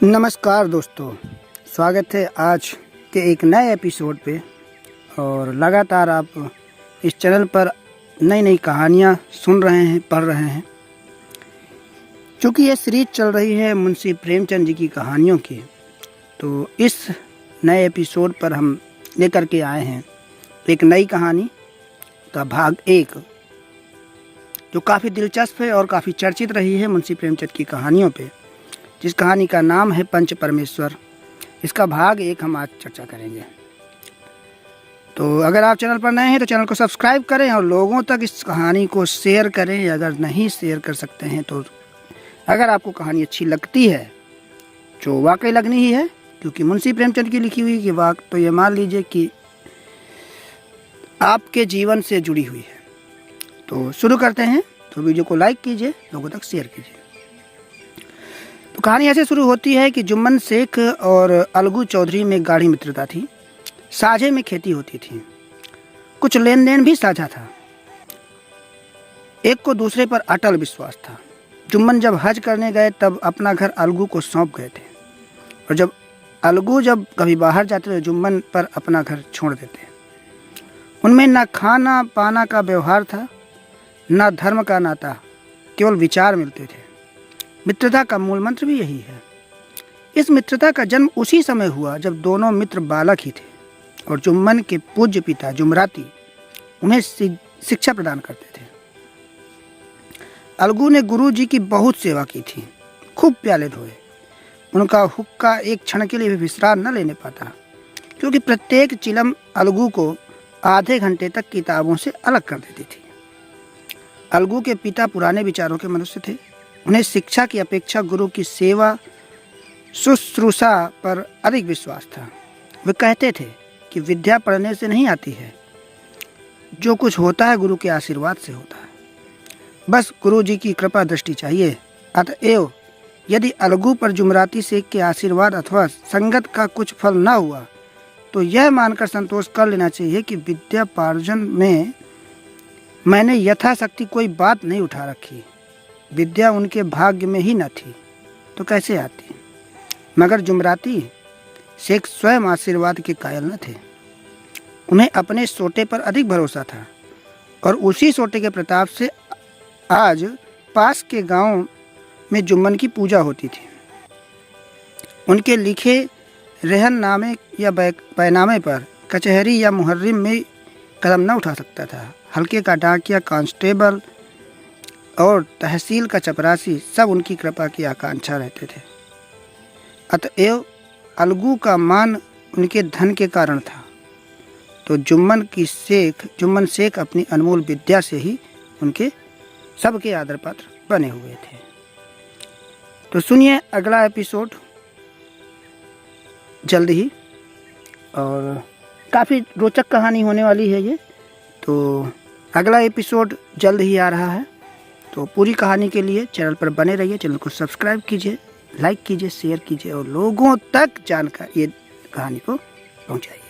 नमस्कार दोस्तों, स्वागत है आज के एक नए एपिसोड पे। और लगातार आप इस चैनल पर नई नई कहानियाँ सुन रहे हैं, पढ़ रहे हैं। चूँकि ये सीरीज चल रही है मुंशी प्रेमचंद जी की कहानियों की, तो इस नए एपिसोड पर हम लेकर के आए हैं एक नई कहानी का भाग 1, जो काफ़ी दिलचस्प है और काफ़ी चर्चित रही है मुंशी प्रेमचंद की कहानियों पे, जिस कहानी का नाम है पंच परमेश्वर। इसका भाग 1 हम आज चर्चा करेंगे। तो अगर आप चैनल पर नए हैं तो चैनल को सब्सक्राइब करें और लोगों तक इस कहानी को शेयर करें। अगर नहीं शेयर कर सकते हैं तो अगर आपको कहानी अच्छी लगती है, जो वाकई लगनी ही है, क्योंकि मुंशी प्रेमचंद की लिखी हुई की बात तो ये मान लीजिए कि आपके जीवन से जुड़ी हुई है। तो शुरू करते हैं। तो वीडियो को लाइक कीजिए, लोगों तक शेयर कीजिए। तो कहानी ऐसे शुरू होती है कि जुम्मन शेख और अलगू चौधरी में गाढ़ी मित्रता थी। साझे में खेती होती थी, कुछ लेन देन भी साझा था। एक को दूसरे पर अटल विश्वास था। जुम्मन जब हज करने गए तब अपना घर अलगू को सौंप गए थे, और जब अलगू कभी बाहर जाते तो जुम्मन पर अपना घर छोड़ देते। उनमें न खाना पाना का व्यवहार था, न धर्म का नाता, केवल विचार मिलते थे। मित्रता का मूल मंत्र भी यही है। इस मित्रता का जन्म उसी समय हुआ जब दोनों मित्र बालक ही थे और जुम्मन के पूज्य पिता जुमराती उन्हें शिक्षा प्रदान करते थे। अलगू ने गुरु जी की बहुत सेवा की थी, खूब प्याले धोए। उनका हुक्का एक क्षण के लिए भी विश्राम न लेने पाता, क्योंकि प्रत्येक चिलम अलगू को आधे घंटे तक किताबों से अलग कर देती थी। अलगू के पिता पुराने विचारों के मनुष्य थे। उन्हें शिक्षा की अपेक्षा गुरु की सेवा शुश्रूषा पर अधिक विश्वास था। वे कहते थे कि विद्या पढ़ने से नहीं आती है, जो कुछ होता है गुरु के आशीर्वाद से होता है। बस गुरु जी की कृपा दृष्टि चाहिए। अतएव यदि अलगू पर जुमराती शेख के आशीर्वाद अथवा संगत का कुछ फल न हुआ तो यह मानकर संतोष कर लेना चाहिए कि विद्यापार्जन में मैंने यथाशक्ति कोई बात नहीं उठा रखी। विद्या उनके भाग्य में ही न थी तो कैसे आती। मगर जुमराती शेख स्वयं आशीर्वाद के कायल न थे। उन्हें अपने सोटे पर अधिक भरोसा था, और उसी सोटे के प्रताप से आज पास के गांव में जुम्मन की पूजा होती थी। उनके लिखे रेहननामे या बैनामे पर कचहरी या मुहर्रिम में कदम न उठा सकता था। हल्के का डाकिया, कांस्टेबल और तहसील का चपरासी सब उनकी कृपा की आकांक्षा रहते थे। अतएव अलगू का मान उनके धन के कारण था, तो जुम्मन शेख अपनी अनमोल विद्या से ही उनके सबके आदर पात्र बने हुए थे। तो सुनिए अगला एपिसोड जल्द ही, और काफ़ी रोचक कहानी होने वाली है ये। तो अगला एपिसोड जल्द ही आ रहा है। तो पूरी कहानी के लिए चैनल पर बने रहिए। चैनल को सब्सक्राइब कीजिए, लाइक कीजिए, शेयर कीजिए और लोगों तक जानकारी ये कहानी को पहुंचाइए।